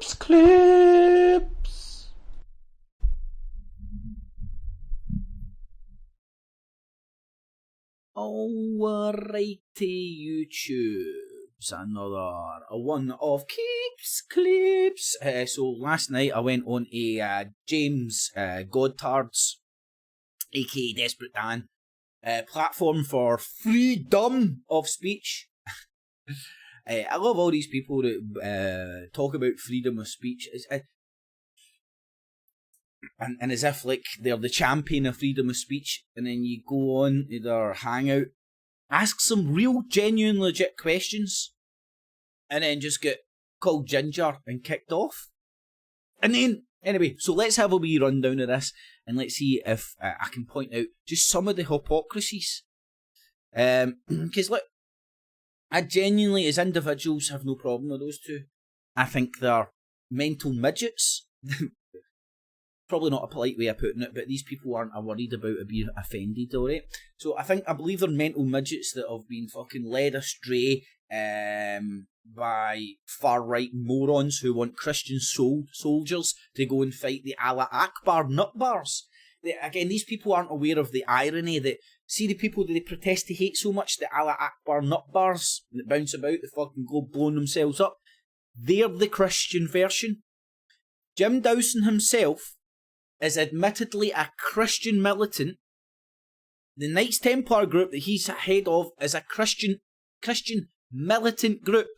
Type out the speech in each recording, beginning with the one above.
Clips. Alrighty, YouTube's another one of clips. So last night I went on a James Goddard's, aka Desperate Dan, platform for freedom of speech. I love all these people that talk about freedom of speech, and as if like they're the champion of freedom of speech, and then you go on to their hangout, ask some real, genuine, legit questions, and then just get called ginger and kicked off. And then, anyway, so let's have a wee rundown of this, and let's see if I can point out just some of the hypocrisies. Because look, I genuinely, as individuals, have no problem with those two. I think they're mental midgets. Probably not a polite way of putting it, but these people aren't worried about being offended, alright? So I believe they're mental midgets that have been fucking led astray by far-right morons who want Christian soldiers to go and fight the Allah Akbar nutbars. Again, these people aren't aware of the irony that, see the people that they protest to hate so much, the Allah Akbar nutbars that bounce about the fucking globe blowing themselves up, they're the Christian version. Jim Dawson himself is admittedly a Christian militant. The Knights Templar group that he's head of is a Christian militant group.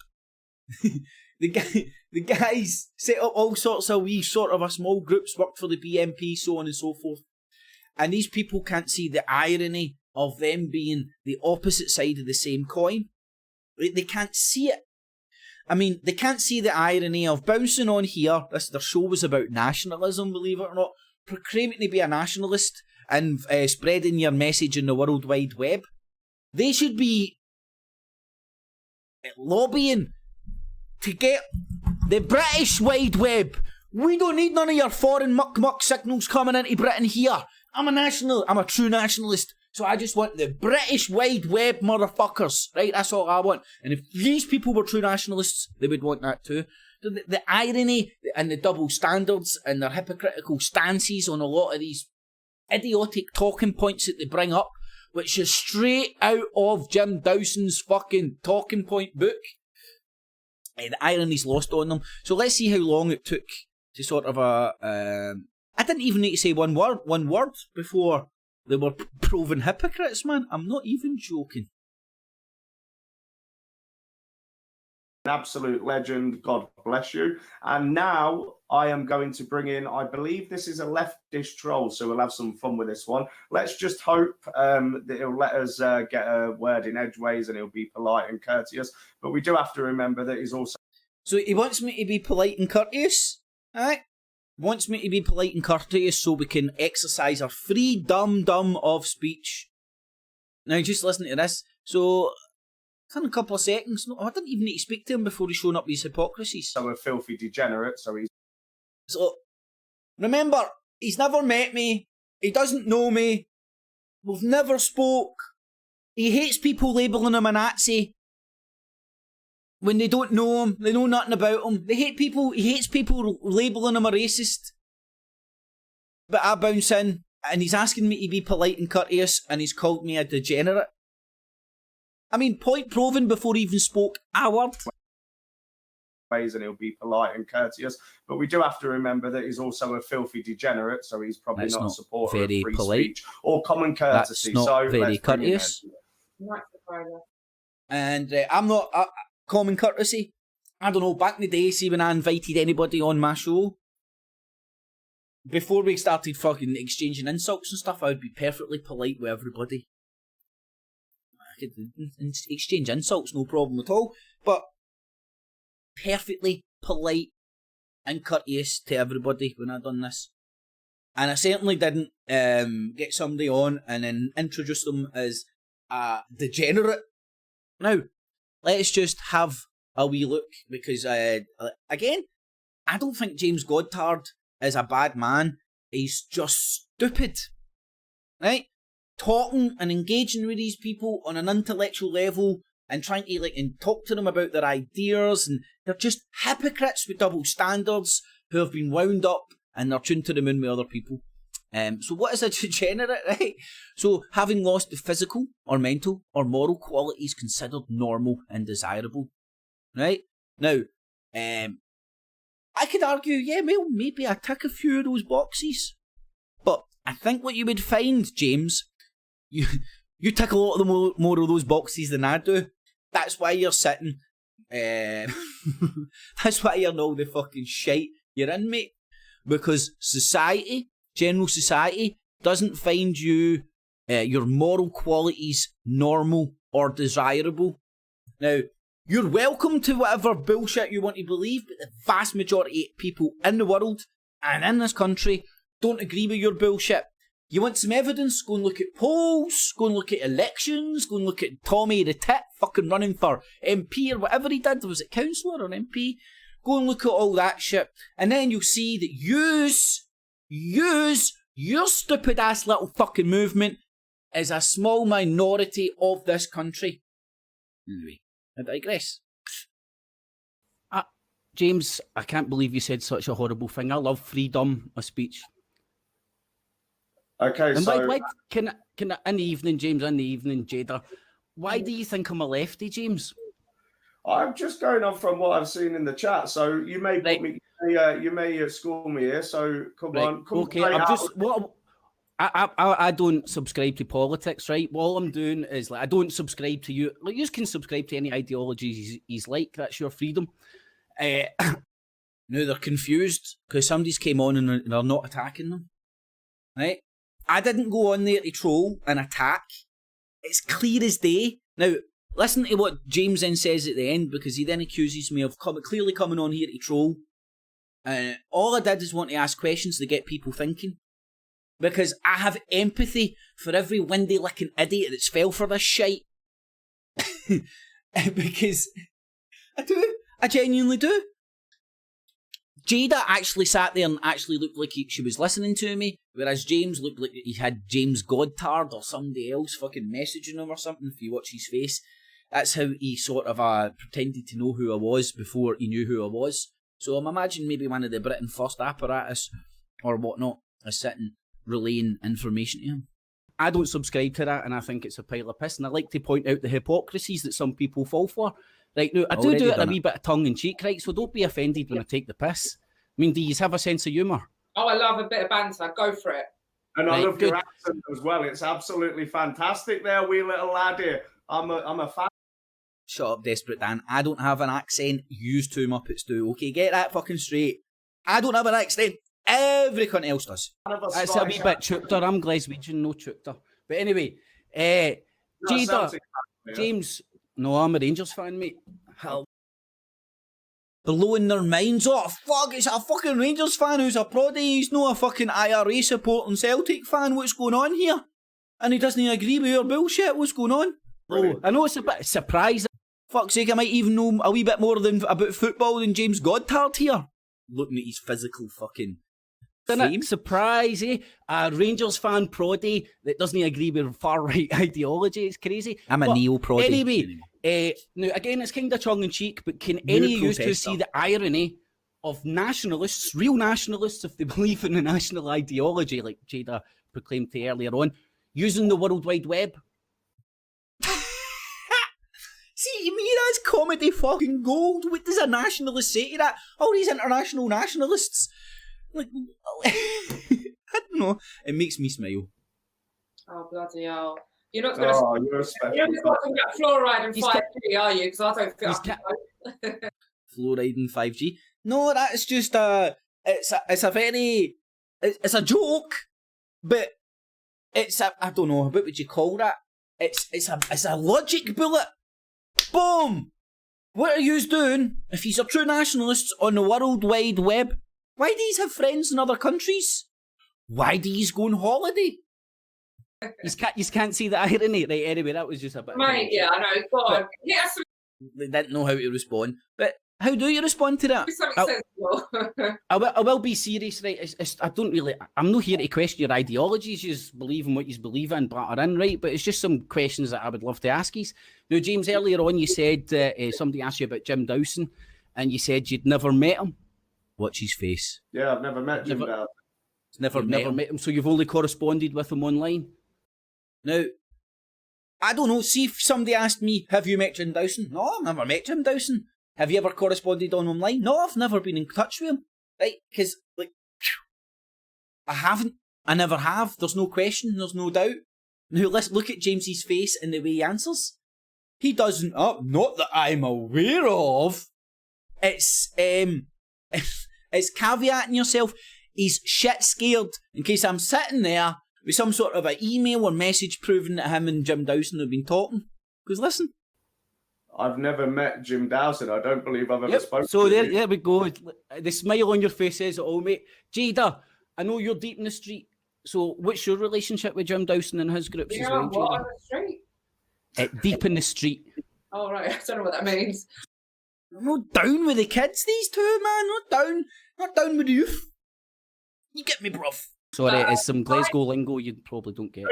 The guys set up all sorts of wee sort of a small groups, worked for the BNP, so on and so forth. And these people can't see the irony of them being the opposite side of the same coin. They can't see it. I mean, they can't see the irony of bouncing on here. Their show was about nationalism, believe it or not. Proclaiming to be a nationalist and spreading your message in the World Wide Web. They should be lobbying to get the British Wide Web. We don't need none of your foreign muck signals coming into Britain here. I'm a true nationalist. So I just want the British Wide Web, motherfuckers. Right, that's all I want. And if these people were true nationalists, they would want that too. The irony and the double standards and their hypocritical stances on a lot of these idiotic talking points that they bring up, which is straight out of Jim Dawson's fucking talking point book. The irony's lost on them. So let's see how long it took to sort of I didn't even need to say one word before they were proven hypocrites, man. I'm not even joking. An absolute legend, God bless you. And now I am going to bring in, I believe this is a leftish troll, so we'll have some fun with this one. Let's just hope that he'll let us get a word in edgeways and he'll be polite and courteous. But we do have to remember that he's also... So he wants me to be polite and courteous, alright? Wants me to be polite and courteous so we can exercise our freedom of speech. Now just listen to this. So... in a couple of seconds. No, I didn't even need to speak to him before he showed up with his hypocrisies. So a filthy degenerate, so he's... So, remember, he's never met me. He doesn't know me. We've never spoke. He hates people labelling him a Nazi when they don't know him. They know nothing about him. He hates people labelling him a racist. But I bounce in, and he's asking me to be polite and courteous, and he's called me a degenerate. I mean, point proven before he even spoke a word. And he'll be polite and courteous, but we do have to remember that he's also a filthy degenerate, so he's probably not a supporter of free speech or common courtesy. That's not so very courteous. And I'm not common courtesy. I don't know, back in the day, see when I invited anybody on my show, before we started fucking exchanging insults and stuff, I would be perfectly polite with everybody. I could exchange insults, no problem at all, but perfectly polite and courteous to everybody when I done this. And I certainly didn't get somebody on and then introduce them as a degenerate. Now, let's just have a wee look, because again, I don't think James Goddard is a bad man. He's just stupid, right? Talking and engaging with these people on an intellectual level and trying to and talk to them about their ideas, and they're just hypocrites with double standards who have been wound up and they're tuned to the moon with other people. So what is a degenerate, right? So having lost the physical or mental or moral qualities considered normal and desirable, right? Now, I could argue, yeah, well, maybe I tick a few of those boxes, but I think what you would find, James, you tick a lot of the more of those boxes than I do. That's why you're sitting. That's why you're in all the fucking shite you're in, mate. Because society, general society, doesn't find you, your moral qualities normal or desirable. Now, you're welcome to whatever bullshit you want to believe, but the vast majority of people in the world and in this country don't agree with your bullshit. You want some evidence? Go and look at polls, go and look at elections, go and look at Tommy the Tit fucking running for MP or whatever he did. Was it councillor or MP? Go and look at all that shit, and then you'll see that your stupid ass little fucking movement is a small minority of this country. Anyway, I digress. James, I can't believe you said such a horrible thing. I love freedom of speech. Okay, and so why can I, in the evening, James, in the evening, Jayda, why do you think I'm a lefty, James? I'm just going on from what I've seen in the chat. So you may put me, you may school me here. So come on, come okay. I don't subscribe to politics, right? All I'm doing is I don't subscribe to you. You can subscribe to any ideologies he's like. That's your freedom. No, they're confused because somebody's came on and they're not attacking them, right? I didn't go on there to troll and attack. It's clear as day. Now, listen to what James then says at the end, because he then accuses me of clearly coming on here to troll. All I did is want to ask questions to get people thinking. Because I have empathy for every windy licking idiot that's fell for this shite. Because I do. I genuinely do. Jayda actually sat there and actually looked like she was listening to me, whereas James looked like he had James Goddard or somebody else fucking messaging him or something, if you watch his face. That's how he sort of pretended to know who I was before he knew who I was. So I'm imagining maybe one of the Britain First apparatus or whatnot is sitting relaying information to him. I don't subscribe to that, and I think it's a pile of piss, and I like to point out the hypocrisies that some people fall for. Right, now, I do it a wee bit of tongue-in-cheek, right, so don't be offended when I take the piss. I mean, do you have a sense of humour? Oh, I love a bit of banter. Go for it. And I love your accent as well. It's absolutely fantastic there, wee little lad here. I'm a fan. Shut up, Desperate Dan. I don't have an accent. Yous two Muppets do. Okay, get that fucking straight. I don't have an accent. Every cunt else does. It's a wee bit chukter. I'm Glaswegian, no chukter. But anyway, Jayda, James... No, I'm a Rangers fan, mate. Hell. Blowing their minds. Oh, fuck, it's a fucking Rangers fan who's a proddy. He's not a fucking IRA supporting Celtic fan. What's going on here? And he doesn't agree with your bullshit. What's going on? Oh, I know it's a bit surprising. Fuck's sake, I might even know a wee bit more about football than James Goddard here. Looking at his physical fucking... Isn't it? Surprise, eh? A Rangers fan proddy that doesn't agree with far-right ideology. It's crazy. I'm a neo-proddy. Anyway, now, again, it's kind of tongue-in-cheek, but can any of you two see the irony of nationalists, real nationalists, if they believe in a national ideology, like Jayda proclaimed to earlier on, using the World Wide Web? See, to me, that's comedy fucking gold. What does a nationalist say to that? All these international nationalists... Like, I don't know. It makes me smile. Oh, bloody hell. You're not going to talking about fluoride and 5G, are you? Because I don't feel Fluoride and 5G? No, that's just it's a joke, but it's a, I don't know, what would you call that? It's a logic bullet. Boom! What are you doing if you're true nationalists on the World Wide Web? Why do you have friends in other countries? Why do you go on holiday? You can't see the irony. Right, anyway, that was just a bit... Mate, yeah, I know. Go on. Yes. They didn't know how to respond. But How do you respond to that? I will be serious, right? I'm not here to question your ideologies. You just believe in what you believe in, batter in, right? But it's just some questions that I would love to ask you. Now, James, earlier on you said somebody asked you about Jim Dawson, and you said you'd never met him. Watch his face. Yeah, I've never met Jim Dawson. Never met him. So you've only corresponded with him online? Now, I don't know. See if somebody asked me, have you met Jim Dawson? No, I've never met Jim Dawson. Have you ever corresponded on online? No, I've never been in touch with him. Right? Because, like, I haven't. I never have. There's no question. There's no doubt. Now, let's look at James's face and the way he answers. He doesn't, not that I'm aware of. It's caveating yourself. He's shit scared in case I'm sitting there with some sort of an email or message proving that him and Jim Dawson have been talking. Because listen. I've never met Jim Dawson. I don't believe I've ever spoken to him. So there we go. The smile on your face says it all, mate. Jayda, I know you're deep in the street. So what's your relationship with Jim Dawson and his groups as well, what, on the street? Deep in the street. Oh, right. I don't know what that means. I'm not down with the kids, these two, man. Not down with the youth. You get me, bruv. Sorry, it's some Glasgow lingo you probably don't get.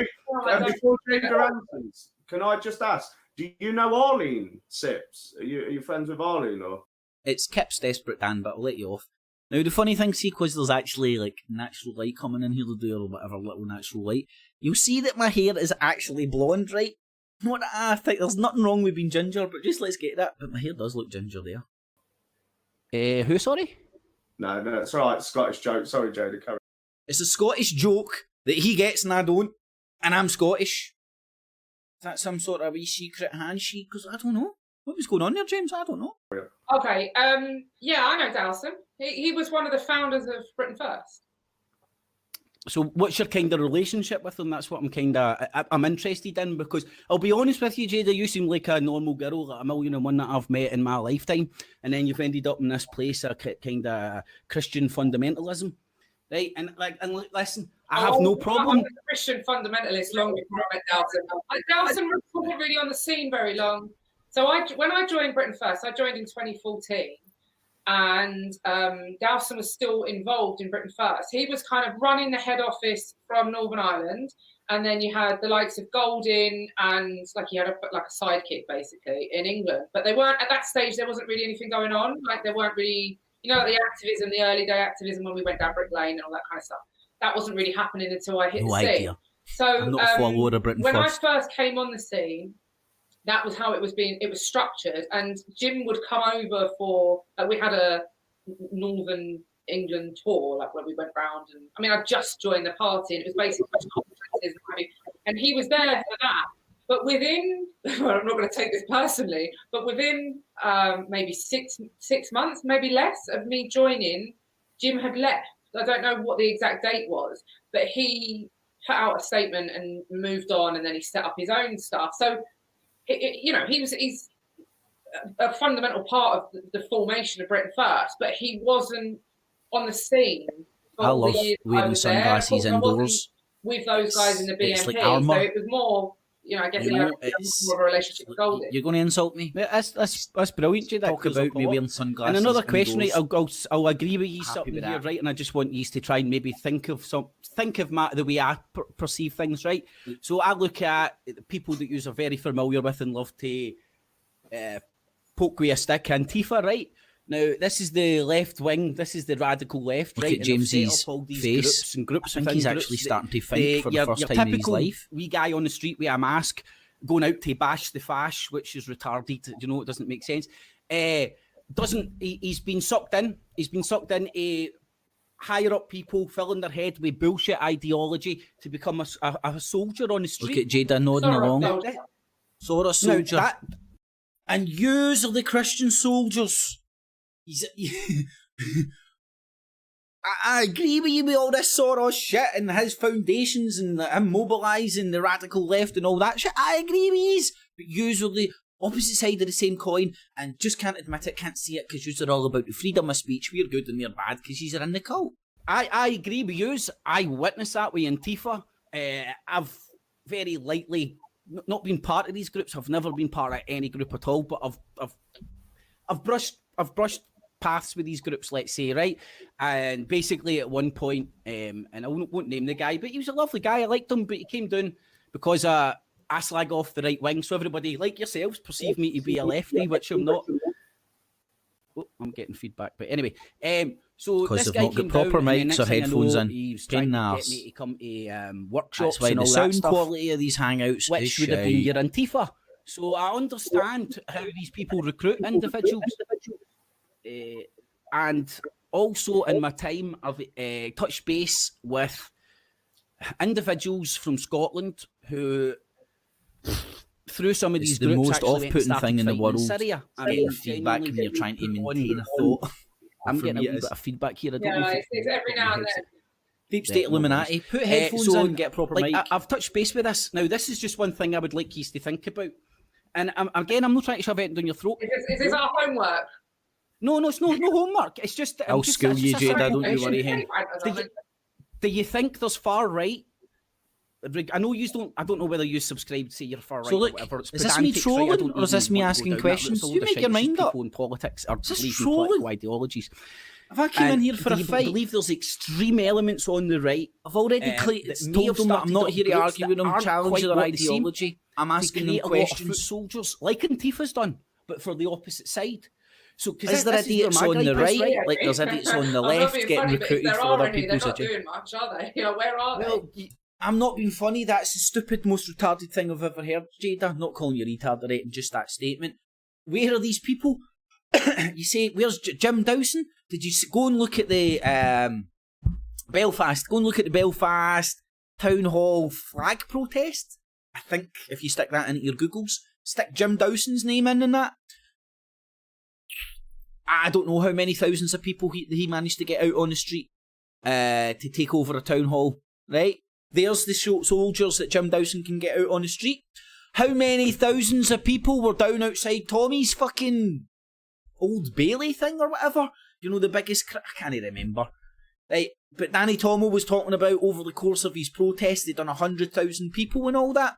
Before Jayda answers, can I just ask, do you know Arlene Cips? Are you friends with Arlene, or? It's Kip's desperate, Dan, but I'll let you off. Now, the funny thing, see, because there's actually, like, natural light coming in here to do, or whatever, little natural light, you'll see that my hair is actually blonde, right? Not that I think there's nothing wrong with being ginger, but just let's get that. But my hair does look ginger there. Who, sorry? No, it's all right. Scottish joke. Sorry, Jayda, carry on. It's a Scottish joke that he gets and I don't, and I'm Scottish. Is that some sort of wee secret handshake? Because I don't know. What was going on there, James? I don't know. Okay, yeah, I know Dawson. He was one of the founders of Britain First. So what's your kind of relationship with him? That's what I'm interested in, because I'll be honest with you, Jayda, you seem like a normal girl, like a million and one that I've met in my lifetime, and then you've ended up in this place of kind of Christian fundamentalism, right? And listen, I have no problem. I'm a Christian fundamentalist long before I met Dawson. Dawson wasn't really on the scene very long. So when I joined Britain First, I joined in 2014. And Dawson was still involved in Britain First. He was kind of running the head office from Northern Ireland, and then you had the likes of Goddard and he had a sidekick basically in England. But they weren't at that stage. There wasn't really anything going on. Like there weren't really, the activism, the early day activism when we went down Brick Lane and all that kind of stuff. That wasn't really happening until I hit the scene. So I'm not a follower of Britain when First. I first came on the scene, that was how it was structured. And Jim would come over for, we had a Northern England tour, where we went round. And I mean, I just joined the party and it was basically conferences. And he was there for that. But within, well, I'm not going to take this personally, but within maybe six months, maybe less of me joining, Jim had left. I don't know what the exact date was, but he put out a statement and moved on, and then he set up his own stuff. So, he's a fundamental part of the formation of Britain First, but he wasn't on the scene. I love wearing sunglasses indoors with those guys in the BNP. So it was more, I guess he had more of a relationship with Goldie. You're going to insult me? That's brilliant, Jayda. Talk about me wearing sunglasses. And another question, right? I'll agree with you Happy something with here, that. right? And I just want you to try and maybe think of the way I perceive things, right? So I look at people that you're very familiar with and love to poke with a stick, Antifa, right? Now, this is the left wing, this is the radical left, Look right? at James's face. Groups I think he's actually starting to think for the first time in his life. Wee guy on the street with a mask going out to bash the fash, which is retarded. It doesn't make sense. He's been sucked in. He's been sucked in higher up people filling their head with bullshit ideology to become a soldier on the street. Look at Jayda nodding along. Sora soldier. And yous are the Christian soldiers. I agree with you with all this Soros shit and his foundations and him mobilising the radical left and all that shit. I agree with you. But yous are the opposite side of the same coin and just can't admit it, can't see it because yous are all about the freedom of speech. We're good and they're bad because yous are in the cult. I agree with yous. I witnessed that with Antifa. I've very lightly not been part of these groups. I've never been part of any group at all, but I've I've brushed paths with these groups, let's say, right? And basically at one point, and I won't name the guy, but he was a lovely guy. I liked him, but he came down because I slag off the right wing. So everybody, like yourselves, perceive me to be a lefty, which I'm not. Oh, I'm getting feedback, but anyway, so this guy came down, proper mics or headphones in. He was trying to get me to come to workshops That's why and all the that sound stuff, quality of these hangouts which would have been your Antifa. So I understand how these people recruit individuals, and also in my time I've touched base with individuals from Scotland who, through some of these groups, the most actually went and off-putting started thing in the fighting world. Syria. Getting feedback when you're trying to maintain a thought. I'm getting a wee bit of feedback here. I don't know if it's every now and then. Deep State Illuminati. Put headphones in, get a proper mic. I've touched base with this. Now, this is just one thing I would like you to think about. And again, I'm not trying to shove it down your throat. Is this our homework? No, it's no homework. It's just... I'll school you, Jayda, don't you worry, hen. Do you think there's far right? I know you don't. I don't know whether you subscribe to your far right. So look, or whatever. It's is this me trolling or is this me asking questions? You make your mind up. In politics or believe in political ideologies. If I came in here for a fight, I believe there's extreme elements on the right. I've already told them that I'm not here to argue with them, challenge their ideology. I'm asking them questions. Soldiers, like Antifa's done, but for the opposite side. So, is there idiots on the right? Like there's idiots on the left getting recruited for other people's agendas. They're not doing much, are they? You know, where are they? I'm not being funny. That's the stupid, most retarded thing I've ever heard, Jayda. I'm not calling you retarded, right? Just that statement. Where are these people? You say, where's Jim Dawson? Did you go and look at the Belfast? Go and look at the Belfast Town Hall flag protest? I think if you stick that into your Googles, stick Jim Dawson's name in that. I don't know how many thousands of people he managed to get out on the street to take over a town hall, right? There's the soldiers that Jim Dawson can get out on the street. How many thousands of people were down outside Tommy's fucking Old Bailey thing or whatever? You know, the biggest... I can't remember. Right, but Danny Tomo was talking about over the course of his protest, they'd done 100,000 people and all that.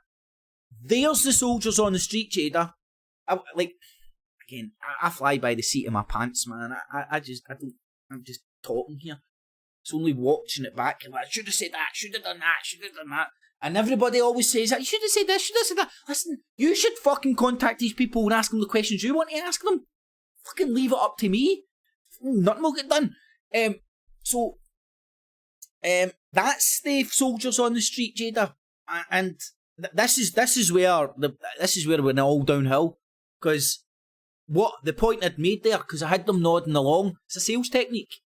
There's the soldiers on the street, Jayda. I fly by the seat of my pants, man. I'm just talking here. It's only watching it back. I should have said that, should have done that. And everybody always says that, you should have said this, should have said that. Listen, you should fucking contact these people and ask them the questions you want to ask them. Fucking leave it up to me. Nothing will get done. That's the soldiers on the street, Jayda. And this is where it went all downhill. Because what the point I'd made there, because I had them nodding along, it's a sales technique.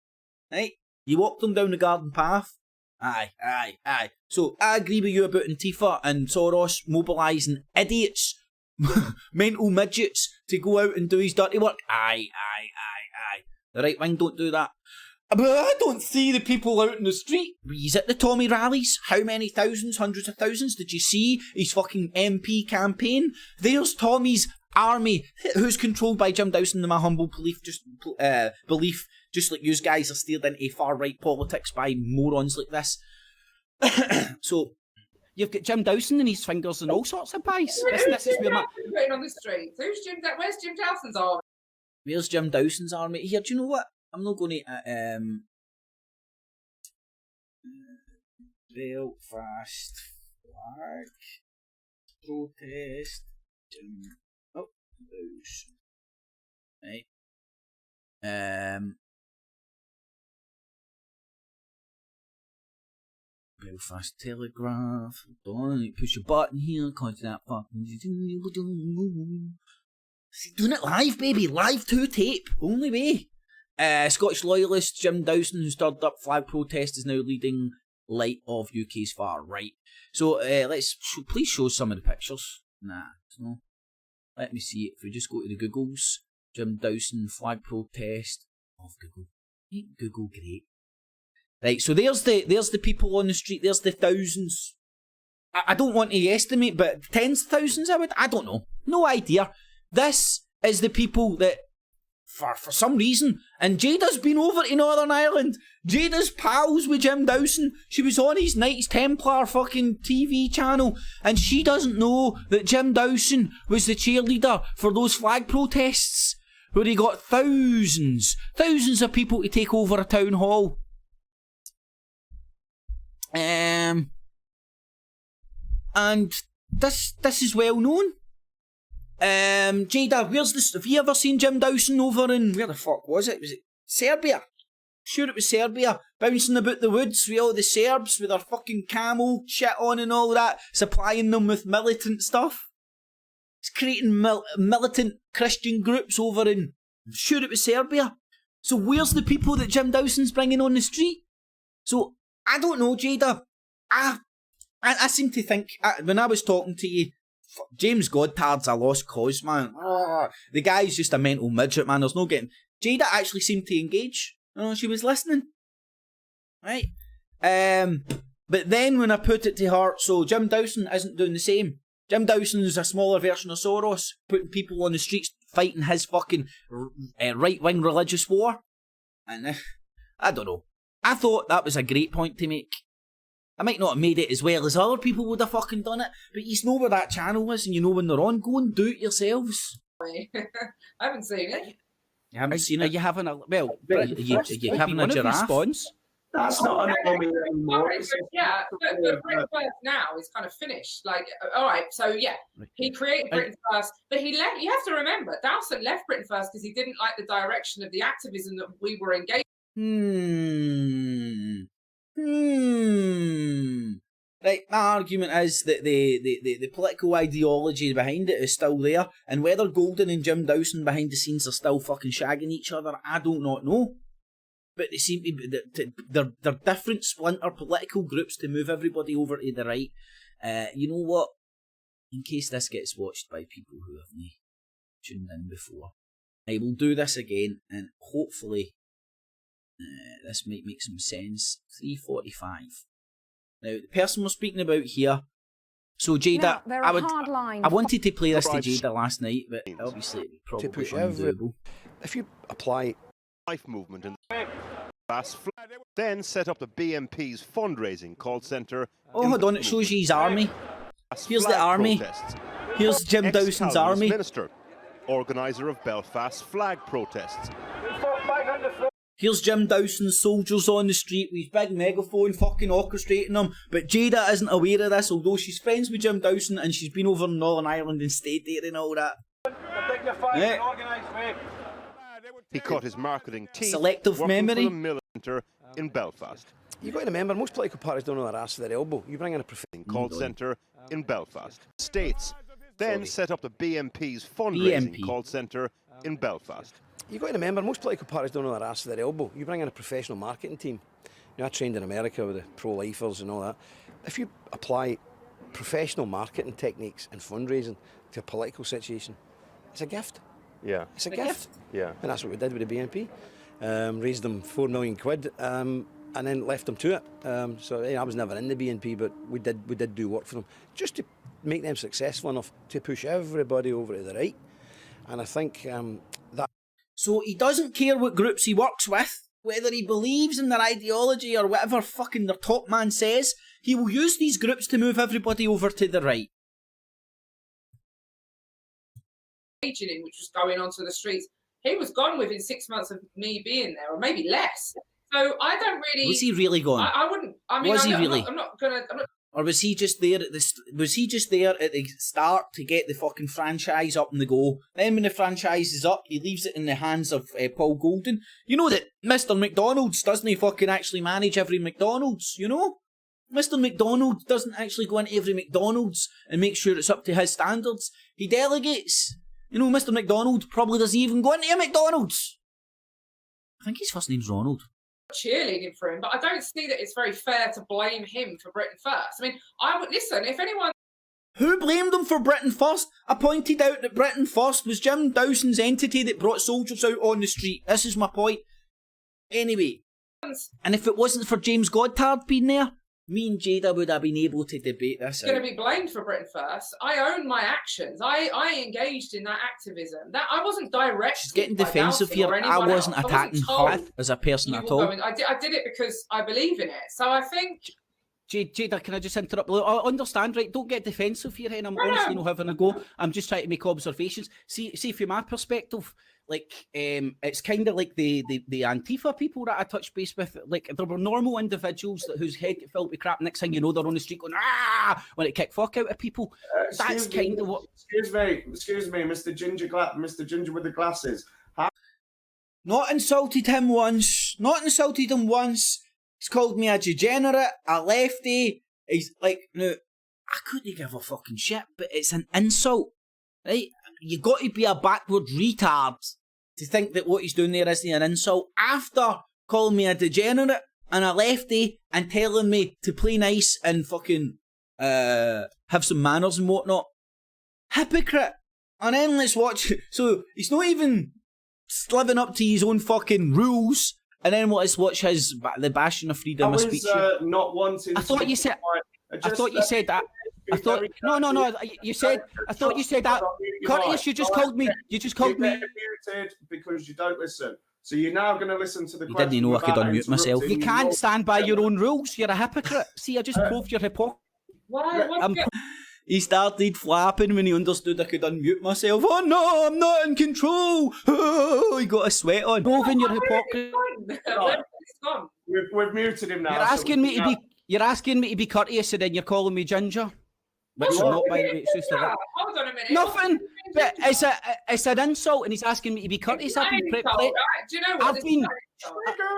Right? You walk them down the garden path. Aye. So I agree with you about Antifa and Soros mobilising idiots, mental midgets to go out and do his dirty work. Aye. The right wing don't do that. But I don't see the people out in the street. He's at the Tommy rallies. How many thousands, hundreds of thousands did you see his fucking MP campaign? There's Tommy's army, who's controlled by Jim Dawson, in my humble belief, just like you guys are steered into far-right politics by morons like this. So, you've got Jim Dawson and his fingers and all sorts of pies. This is where putting on the streets. Where's Jim Dawson's army? Where's Jim Dawson's army? Here, do you know what? I'm not going to... Belfast flag protest Jim Dawson. Right. Belfast Telegraph. Hold on, push a button here, cause that fucking... See, doing it live, baby. Live to tape. Only way. Scottish loyalist Jim Dawson, who stirred up flag protest, is now leading light of UK's far right. So please show some of the pictures. No. Let me see. If we just go to the Googles, Jim Dawson flag protest of Google. Ain't Google great? Right. So there's the people on the street. There's the thousands. I don't want to estimate, but tens of thousands. I don't know. No idea. This is the people that, for some reason, and Jayda's been over to Northern Ireland. Jayda's pals with Jim Dawson. She was on his Knights Templar fucking TV channel, and she doesn't know that Jim Dawson was the cheerleader for those flag protests. where he got thousands of people to take over a town hall. And this is well known. Jayda, where's this? Have you ever seen Jim Dawson over in, where the fuck was it? Was it Serbia? Sure, it was Serbia. Bouncing about the woods with all the Serbs with their fucking camel shit on and all that, supplying them with militant stuff. He's creating militant Christian groups over in, sure, it was Serbia. So where's the people that Jim Dawson's bringing on the street? So, I don't know, Jayda. I seem to think, when I was talking to you, James Goddard's a lost cause, man. The guy's just a mental midget, man. There's no getting... Jayda actually seemed to engage. She was listening. Right? But then when I put it to her, so Jim Dawson isn't doing the same. Jim Dawson's a smaller version of Soros, putting people on the streets fighting his fucking right-wing religious war. And I don't know. I thought that was a great point to make. I might not have made it as well as other people would have fucking done it, but you know where that channel is and you know when they're on. Go and do it yourselves. I haven't seen it. You haven't seen it? Are you having a... Well, you having a giraffe? Response? That's not an army anymore. Yeah, but Britain First now is kind of finished. Like, all right, so yeah, he created Britain First, but he left. You have to remember, Dawson left Britain First because he didn't like the direction of the activism that we were engaged. Right, my argument is that the political ideology behind it is still there, and whether Golden and Jim Dawson behind the scenes are still fucking shagging each other, I do not know. But they seem to be, they're different splinter political groups to move everybody over to the right. You know what? In case this gets watched by people who haven't tuned in before, I will do this again, and hopefully this might make some sense. 3:45. Now, the person we're speaking about here. So Jayda, I wanted to play this to Jayda last night, but obviously it would probably be undoable. If you apply life movement in fast flag, then set up the BNP's fundraising call centre. Oh, hold on, it shows you his army. Here's the army. Here's Jim Dawson's army. Minister, organiser of Belfast flag protests. Here's Jim Dawson's soldiers on the street with his big megaphone fucking orchestrating them. But Jayda isn't aware of this, although she's friends with Jim Dawson and she's been over in Northern Ireland and stayed there and all that. He cut his marketing teeth selective memory for the militant in Belfast. You've got to remember, most political parties don't know their ass to their elbow. You bring in a professional call centre in Belfast. States then set up the BNP's fundraising call centre in Belfast. You've got to remember, most political parties don't know their ass to their elbow. You bring in a professional marketing team. You know, I trained in America with the pro-lifers and all that. If you apply professional marketing techniques and fundraising to a political situation, it's a gift. Yeah. It's a gift. Yeah. And that's what we did with the BNP. Raised them £4 million and then left them to it. So I was never in the BNP, but we did do work for them just to make them successful enough to push everybody over to the right. And I think that. So he doesn't care what groups he works with, whether he believes in their ideology or whatever fucking their top man says. He will use these groups to move everybody over to the right. Which was going onto the streets, he was gone within 6 months of me being there, or maybe less. So I don't really. Was he really gone? I wouldn't. I mean, was he really? I'm not gonna. Or was he just there at the? Was he just there at the start to get the fucking franchise up and the go? Then when the franchise is up, he leaves it in the hands of Paul Golden. You know that Mr. McDonald's doesn't he fucking actually manage every McDonald's? You know, Mr. McDonald doesn't actually go into every McDonald's and make sure it's up to his standards. He delegates. You know, Mr. McDonald probably doesn't even go into a McDonald's. I think his first name's Ronald. Cheerleading for him, but I don't see that it's very fair to blame him for Britain First. I mean, I would listen if anyone. Who blamed him for Britain First? I pointed out that Britain First was Jim Dawson's entity that brought soldiers out on the street. This is my point. Anyway, and if it wasn't for James Goddard being there, me and Jayda would have been able to debate this out. Going to be blamed for Britain First. I own my actions. I engaged in that activism. That I wasn't directed. She's getting defensive here. I wasn't attacking her as a person at all. I did it because I believe in it. So I think. Jayda, can I just interrupt? I understand, right? Don't get defensive here, and I'm honestly not having a go. I'm just trying to make observations. See, from my perspective, it's kind of like the Antifa people that I touched base with. Like, there were normal individuals whose head get filled with crap. Next thing you know, they're on the street going, ah, when it kick fuck out of people. That's kind of what. Excuse me, Mr. Ginger with the glasses. Not insulted him once. He's called me a degenerate, a lefty. He's like, no, I couldn't give a fucking shit, but it's an insult, right? You got to be a backward retard to think that what he's doing there isn't an insult. After calling me a degenerate and a lefty and telling me to play nice and fucking have some manners and whatnot. Hypocrite. And then let's watch. So he's not even living up to his own fucking rules. And then let's watch the bashing of freedom of speech. Not wanting. I thought you said that. I thought no. You said. I thought you said that. Curtis, you just called me. You just called me. Muted because you don't listen. So you're now going to listen to the. You didn't know I could unmute myself. You can't stand by your own rules. You're a hypocrite. See, I just proved your hypocrisy. He started flapping when he understood I could unmute myself. Oh no, I'm not in control. Oh, he got a sweat on. Proving your hypocrisy. We've muted him now. You're asking me to be courteous, and then you're calling me ginger. Which I'm not, by the way. It's just Hold on a minute. Nothing. But it's an insult, and he's asking me to be courteous. I've been Do you know what?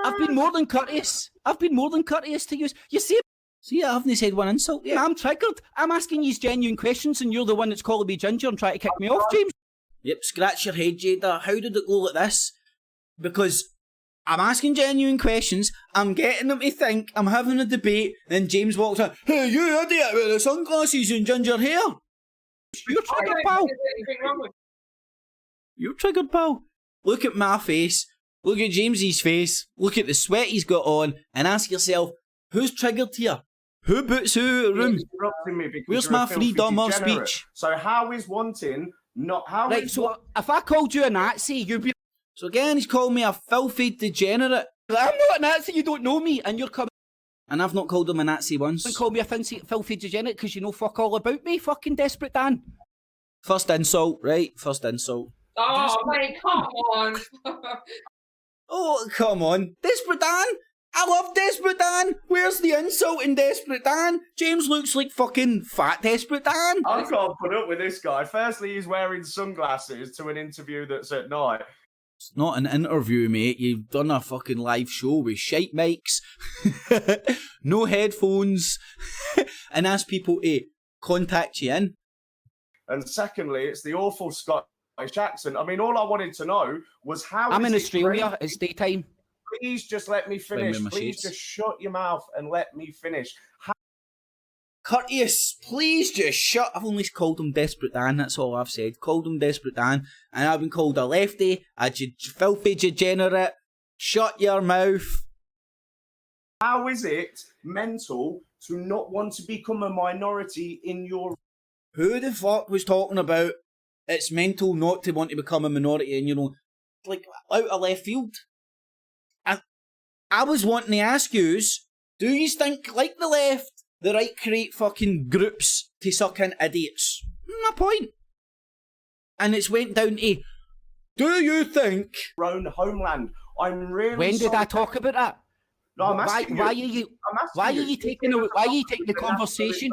I've been more than courteous. I've been more than courteous to you. You see, I haven't said one insult yet. I'm triggered. I'm asking you genuine questions, and you're the one that's calling me ginger and trying to kick me off, James. Yep, scratch your head, Jayda. How did it go like this? Because I'm asking genuine questions, I'm getting them to think, I'm having a debate, then James walks in, hey, you idiot with the sunglasses and ginger hair. You're triggered, pal. You're triggered, pal. Look at my face, look at James's face, look at the sweat he's got on, and ask yourself, who's triggered here? Who boots who out of the room? Where's my freedom of speech? So how is wanting not how? Right, so if I called you a Nazi, you'd be. So again, he's called me a filthy degenerate. I'm not a Nazi, you don't know me, and you're coming. And I've not called him a Nazi once. You call me a filthy degenerate because you know fuck all about me, fucking desperate Dan. First insult, right? First insult. Oh, mate, come on. Oh, come on. Desperate Dan? I love Desperate Dan. Where's the insult in Desperate Dan? James looks like fucking fat Desperate Dan. I can't put up with this guy. Firstly, he's wearing sunglasses to an interview that's at night. It's not an interview, mate. You've done a fucking live show with shite mics, no headphones, and ask people to contact you in. And secondly, it's the awful Scottish accent. I mean, all I wanted to know was how. I'm in Australia. It's daytime. Please just let me finish. Please just shut your mouth and let me finish. Courteous, please just shut. I've only called him Desperate Dan, that's all I've said. Called him Desperate Dan, and I've been called a lefty, a filthy degenerate. Shut your mouth. How is it mental to not want to become a minority in your... Who the fuck was talking about it's mental not to want to become a minority in your own... Like, out of left field? I was wanting to ask yous, do you think, like the left, the right create fucking groups to suck in idiots? My point. And it's went down to, do you think... Your own homeland. I'm really When did I talk about that? No, I'm asking why are you taking the conversation?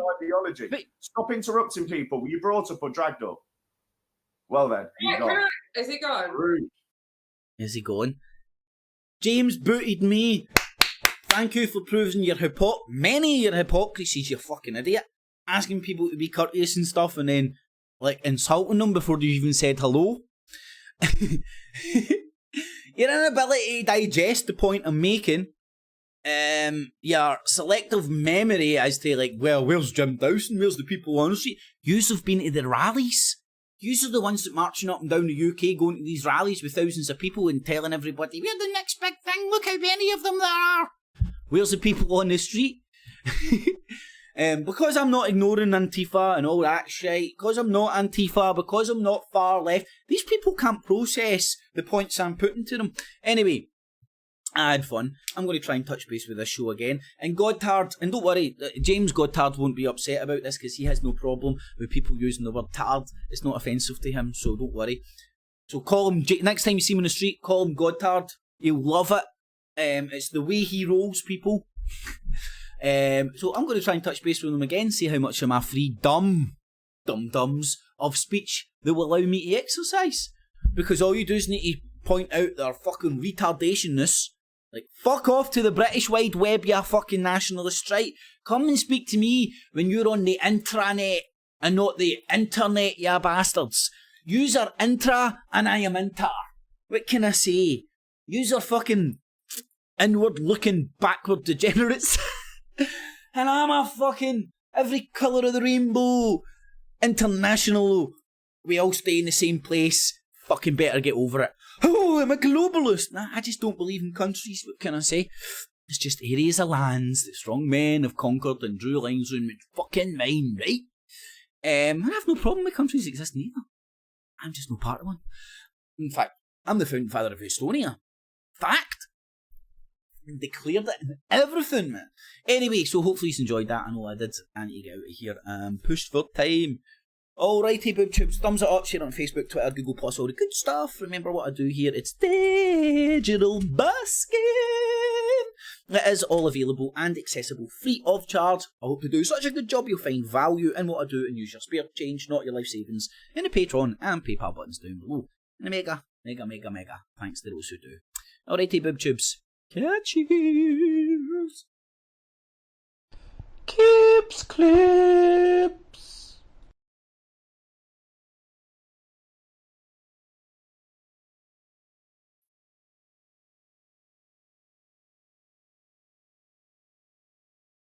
But, stop interrupting people. You brought up or dragged up. Well then. Is he gone? Rude. Is he gone? James booted me. Thank you for proving your many of your hypocrisies, you fucking idiot. Asking people to be courteous and stuff and then, like, insulting them before they even said hello. Your inability to digest the point I'm making, your selective memory as to, like, well, where's Jim Dawson? Where's the people on the street? Yous have been to the rallies. Yous are the ones that marching up and down the UK going to these rallies with thousands of people and telling everybody, we're the next big thing, look how many of them there are. Where's the people on the street? Because I'm not ignoring Antifa and all that shit, because I'm not Antifa, because I'm not far left, these people can't process the points I'm putting to them. Anyway, I had fun. I'm going to try and touch base with this show again. And Goddard, and don't worry, James Goddard won't be upset about this because he has no problem with people using the word tard. It's not offensive to him, so don't worry. So call him, next time you see him on the street, call him Goddard. He'll love it. It's the way he rolls, people. So I'm going to try and touch base with him again, see how much of my free dum-dums of speech they will allow me to exercise. Because all you do is need to point out their fucking retardationness. Like, fuck off to the British wide web, you fucking nationalist, right? Come and speak to me when you're on the intranet and not the internet, you bastards. Use our intra and I am inter. What can I say? Use our fucking inward-looking, backward degenerates. And I'm a fucking every colour of the rainbow. International. We all stay in the same place. Fucking better get over it. Oh, I'm a globalist. Nah, I just don't believe in countries. What can I say? It's just areas of lands that strong men have conquered and drew lines around with fucking mine, right? I have no problem with countries existing either. I'm just no part of one. In fact, I'm the founding father of Estonia. Fact. Declared it and everything, man. Anyway, so hopefully you enjoyed that. I know I did. I need to get out of here. Pushed for time. Alrighty, boob tubes. Thumbs it up, share it on Facebook, Twitter, Google+, all the good stuff. Remember what I do here. It's digital busking. It is all available and accessible free of charge. I hope to do such a good job you'll find value in what I do and use your spare change, not your life savings, in the Patreon and PayPal buttons down below. And a mega thanks to those who do. Alrighty, boob tubes. Catchies. Kips clips.